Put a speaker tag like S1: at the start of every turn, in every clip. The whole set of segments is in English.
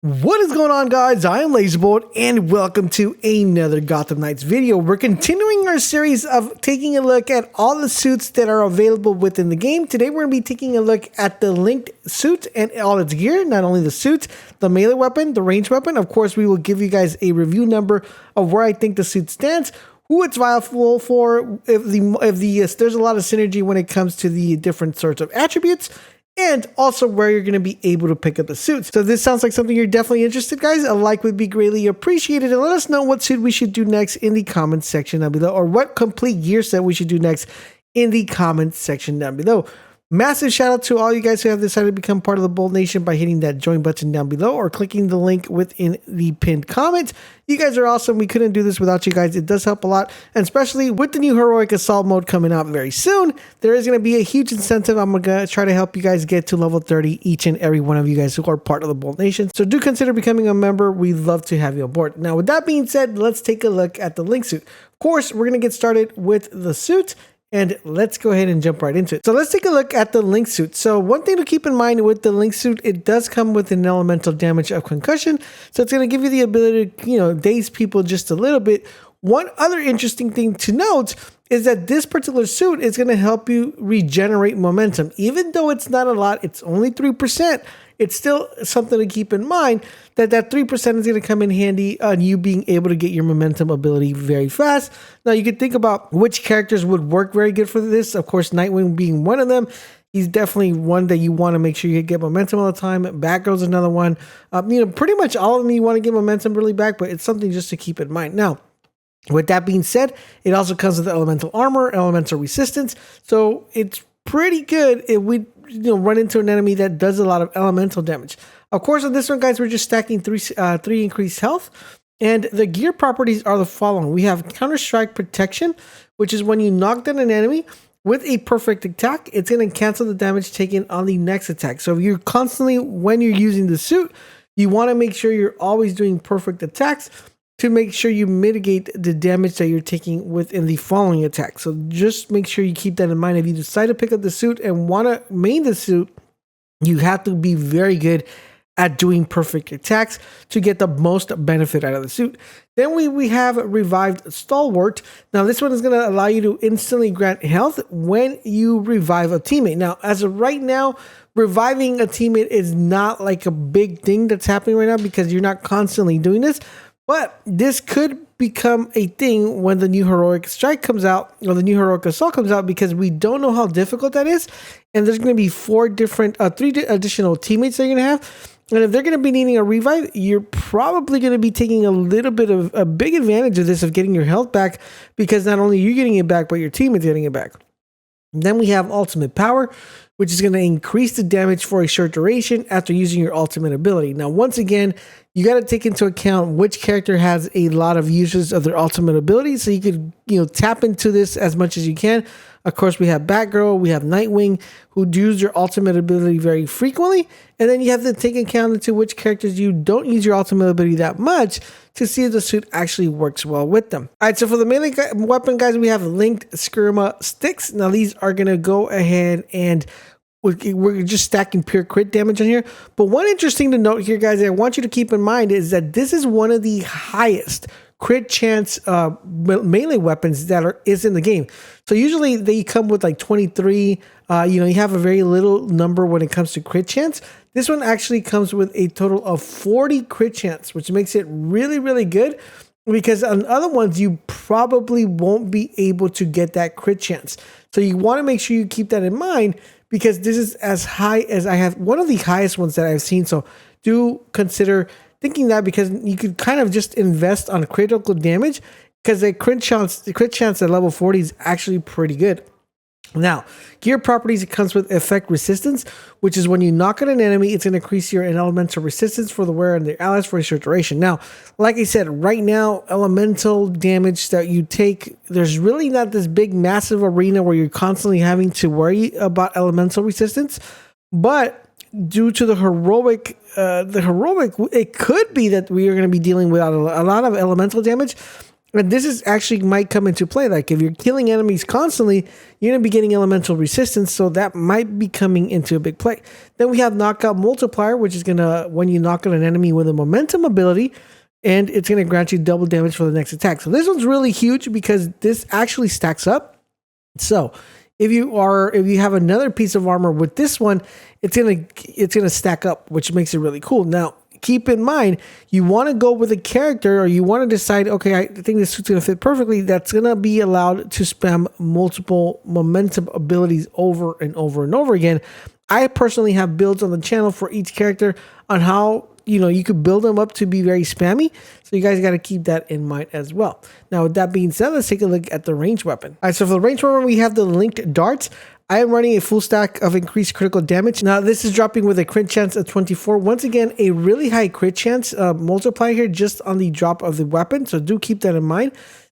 S1: What is going on, guys? I am LaserBolt and welcome to another Gotham Knights video. We're continuing our series of taking a look at all the suits that are available within the game. Today we're going to be taking a look at the linked suit and all its gear, not only the suit, the melee weapon, the ranged weapon. Of course, we will give you guys a review number of where I think the suit stands, who it's viable for, if there's a lot of synergy when it comes to the different sorts of attributes, and also where you're going to be able to pick up the suits. So if this sounds like something you're definitely interested, guys, a like would be greatly appreciated, and let us know what suit we should do next in the comments section down below, or what complete gear set we should do next in the comments section down below. Massive shout out to all you guys who have decided to become part of the Bold Nation by hitting that join button down below or clicking the link within the pinned comment. You guys are awesome. We couldn't do this without you guys. It does help a lot, and especially with the new Heroic Assault mode coming out very soon, there is going to be a huge incentive. I'm going to try to help you guys get to level 30, each and every one of you guys who are part of the Bold Nation. So do consider becoming a member. We'd love to have you on board. Now, with that being said, let's take a look at the link suit. Of course, we're going to get started with the suit, and let's go ahead and jump right into it. So let's take a look at the link suit. So one thing to keep in mind with the link suit, it does come with an elemental damage of concussion. So it's going to give you the ability to, daze people just a little bit. One other interesting thing to note is that this particular suit is going to help you regenerate momentum. Even though it's not a lot, it's only 3%. It's still something to keep in mind that 3% is going to come in handy on you being able to get your momentum ability very fast. Now, you can think about which characters would work very good for this. Of course, Nightwing being one of them. He's definitely one that you want to make sure you get momentum all the time. Batgirl's another one. Pretty much all of them you want to get momentum really back, but it's something just to keep in mind. Now, with that being said, it also comes with elemental armor, elemental resistance. So it's pretty good if we run into an enemy that does a lot of elemental damage. Of course, on this one, guys, we're just stacking three increased health. And the gear properties are the following. We have counter strike protection, which is when you knock down an enemy with a perfect attack, it's going to cancel the damage taken on the next attack. So if you're constantly, when you're using the suit, you want to make sure you're always doing perfect attacks to make sure you mitigate the damage that you're taking within the following attack. So just make sure you keep that in mind. If you decide to pick up the suit and want to main the suit, you have to be very good at doing perfect attacks to get the most benefit out of the suit. Then we have Revived Stalwart. Now this one is going to allow you to instantly grant health when you revive a teammate. Now, as of right now, reviving a teammate is not like a big thing that's happening right now because you're not constantly doing this. But this could become a thing when the new Heroic Strike comes out, or the new Heroic Assault comes out, because we don't know how difficult that is. And there's going to be three additional teammates that you're going to have. And if they're going to be needing a revive, you're probably going to be taking a little bit of a big advantage of this, of getting your health back, because not only are you getting it back, but your teammate's getting it back. And then we have Ultimate Power, which is going to increase the damage for a short duration after using your ultimate ability. Now, once again, you got to take into account which character has a lot of uses of their ultimate ability, so you could tap into this as much as you can. Of course, we have Batgirl, we have Nightwing, who use your ultimate ability very frequently, and then you have to take account into which characters you don't use your ultimate ability that much to see if the suit actually works well with them. All right, so for the melee weapon, guys, we have linked skirmish sticks. Now, these are going to go ahead and we're just stacking pure crit damage on here. But one interesting to note here, guys, that I want you to keep in mind is that this is one of the highest crit chance melee weapons that is in the game. So usually they come with like 23. You have a very little number when it comes to crit chance. This one actually comes with a total of 40 crit chance, which makes it really, really good, because on other ones you probably won't be able to get that crit chance. So you want to make sure you keep that in mind, because this is as high as I have, one of the highest ones that I've seen. So do consider thinking that, because you could kind of just invest on critical damage, because the crit chance at level 40 is actually pretty good. Now, gear properties, it comes with effect resistance, which is when you knock out an enemy, it's going to increase your elemental resistance for the wearer and their allies for a short duration. Now, like I said, right now, elemental damage that you take, there's really not this big, massive arena where you're constantly having to worry about elemental resistance. But due to the heroic, it could be that we are going to be dealing with a lot of elemental damage. And this is actually might come into play. Like if you're killing enemies constantly, you're going to be getting elemental resistance. So that might be coming into a big play. Then we have knockout multiplier, which is going to, when you knock out an enemy with a momentum ability, and it's going to grant you double damage for the next attack. So this one's really huge because this actually stacks up. So if you have another piece of armor with this one, it's gonna stack up, which makes it really cool. Now, keep in mind, you want to go with a character, or you want to decide, okay, I think this suit's going to fit perfectly. That's going to be allowed to spam multiple momentum abilities over and over and over again. I personally have builds on the channel for each character on how, you could build them up to be very spammy. So you guys got to keep that in mind as well. Now, with that being said, let's take a look at the ranged weapon. All right, so for the ranged weapon, we have the linked darts. I am running a full stack of increased critical damage. Now, this is dropping with a crit chance of 24. Once again, a really high crit chance multiplier here just on the drop of the weapon. So do keep that in mind.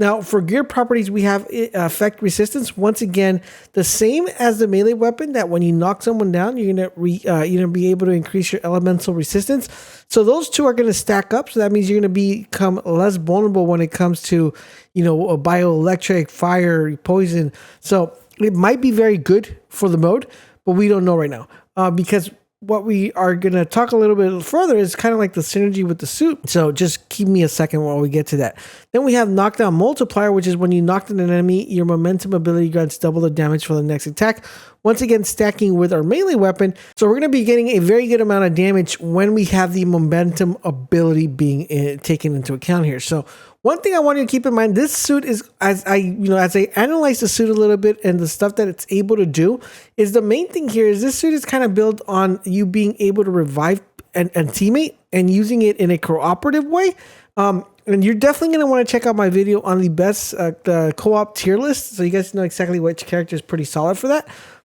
S1: Now, for gear properties, we have effect resistance. Once again, the same as the melee weapon, that when you knock someone down, you're gonna be able to increase your elemental resistance. So those two are gonna stack up. So that means you're gonna become less vulnerable when it comes to, a bioelectric, fire, poison. So it might be very good for the mode, but we don't know right now because what we are going to talk a little bit further is kind of like the synergy with the suit. So just give me a second while we get to that. Then we have knockdown multiplier, which is when you knock down an enemy, your momentum ability grants double the damage for the next attack. Once again, stacking with our melee weapon. So we're going to be getting a very good amount of damage when we have the momentum ability being taken into account here. So one thing I want you to keep in mind, this suit is, as I analyze the suit a little bit and the stuff that it's able to do, is the main thing here is this suit is kind of built on you being able to revive and teammate and using it in a cooperative way. And you're definitely going to want to check out my video on the best the co-op tier list, so you guys know exactly which character is pretty solid for that.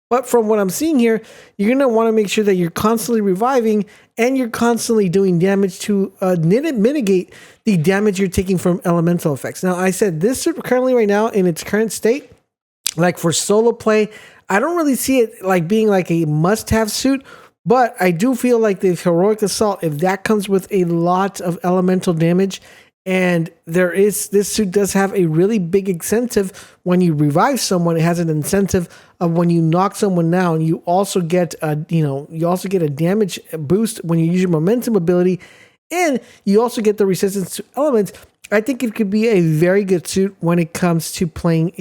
S1: But from what I'm seeing here, you're going to want to make sure that you're constantly reviving and you're constantly doing damage to mitigate the damage you're taking from elemental effects. Now, I said this currently right now in its current state, like for solo play, I don't really see it like being like a must-have suit, but I do feel like the Heroic Assault, if that comes with a lot of elemental damage, and this suit does have a really big incentive when you revive someone. It has an incentive of when you knock someone down, you also get a damage boost when you use your momentum ability, and you also get the resistance to elements. I think it could be a very good suit when it comes to playing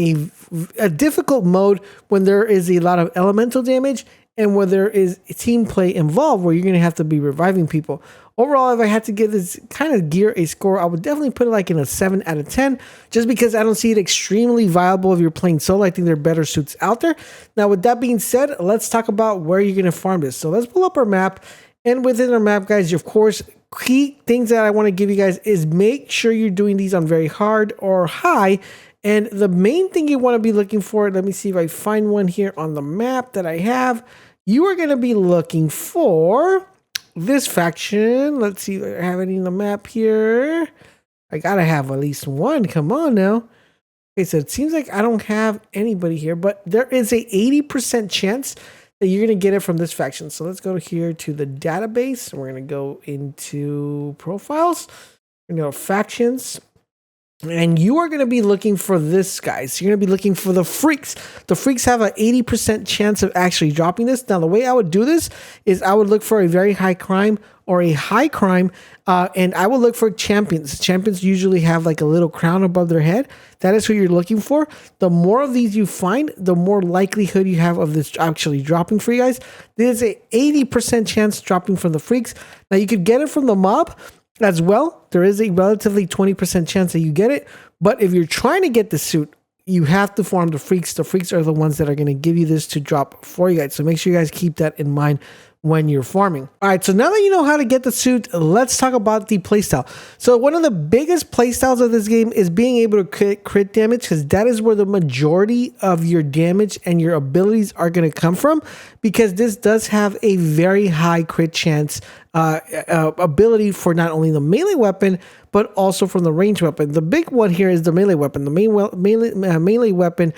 S1: a difficult mode when there is a lot of elemental damage and where there is team play involved where you're going to have to be reviving people. Overall, if I had to give this kind of gear a score, I would definitely put it like in a 7 out of 10, just because I don't see it extremely viable if you're playing solo. I think there are better suits out there. Now, with that being said, let's talk about where you're going to farm this. So let's pull up our map. And within our map, guys, of course, key things that I want to give you guys is make sure you're doing these on very hard or high. And the main thing you want to be looking for, let me see if I find one here on the map that I have. You are going to be looking for this faction. Let's see if I have any in the map here. I gotta have at least one. Come on now. Okay, so it seems like I don't have anybody here, but there is a 80% chance that you're gonna get it from this faction. So let's go here to the database. We're gonna go into profiles. We're gonna go factions. And you are going to be looking for this, guys. You're going to be looking for the freaks. The freaks have an 80% chance of actually dropping this. Now, the way I would do this is I would look for a very high crime or a high crime, and I would look for champions. Champions usually have like a little crown above their head. That is who you're looking for. The more of these you find, the more likelihood you have of this actually dropping for you guys. There's a 80% chance dropping from the freaks. Now, you could get it from the mob as well. There is a relatively 20% chance that you get it, but if you're trying to get the suit, you have to farm the freaks. The freaks are the ones that are going to give you this to drop for you guys. So make sure you guys keep that in mind when you're farming. All right, so now that you know how to get the suit, let's talk about the playstyle. So one of the biggest playstyles of this game is being able to crit damage, because that is where the majority of your damage and your abilities are going to come from, because this does have a very high crit chance ability for not only the melee weapon, but also from the ranged weapon. The big one here is the melee weapon. The melee weapon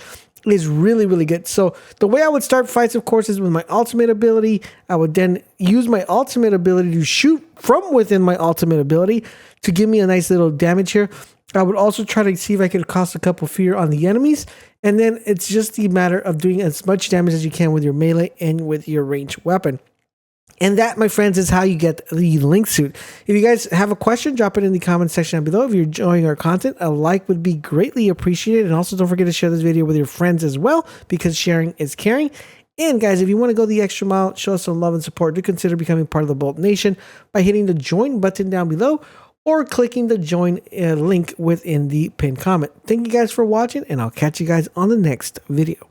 S1: is really, really good. So the way I would start fights, of course, is with my ultimate ability. I would then use my ultimate ability to shoot from within my ultimate ability to give me a nice little damage here. I would also try to see if I could cause a couple fear on the enemies. And then it's just the matter of doing as much damage as you can with your melee and with your ranged weapon. And that, my friends, is how you get the Link suit. If you guys have a question, drop it in the comment section down below. If you're enjoying our content, a like would be greatly appreciated. And also don't forget to share this video with your friends as well, because sharing is caring. And guys, if you want to go the extra mile, show us some love and support, do consider becoming part of the Bolt Nation by hitting the join button down below or clicking the join link within the pinned comment. Thank you guys for watching, and I'll catch you guys on the next video.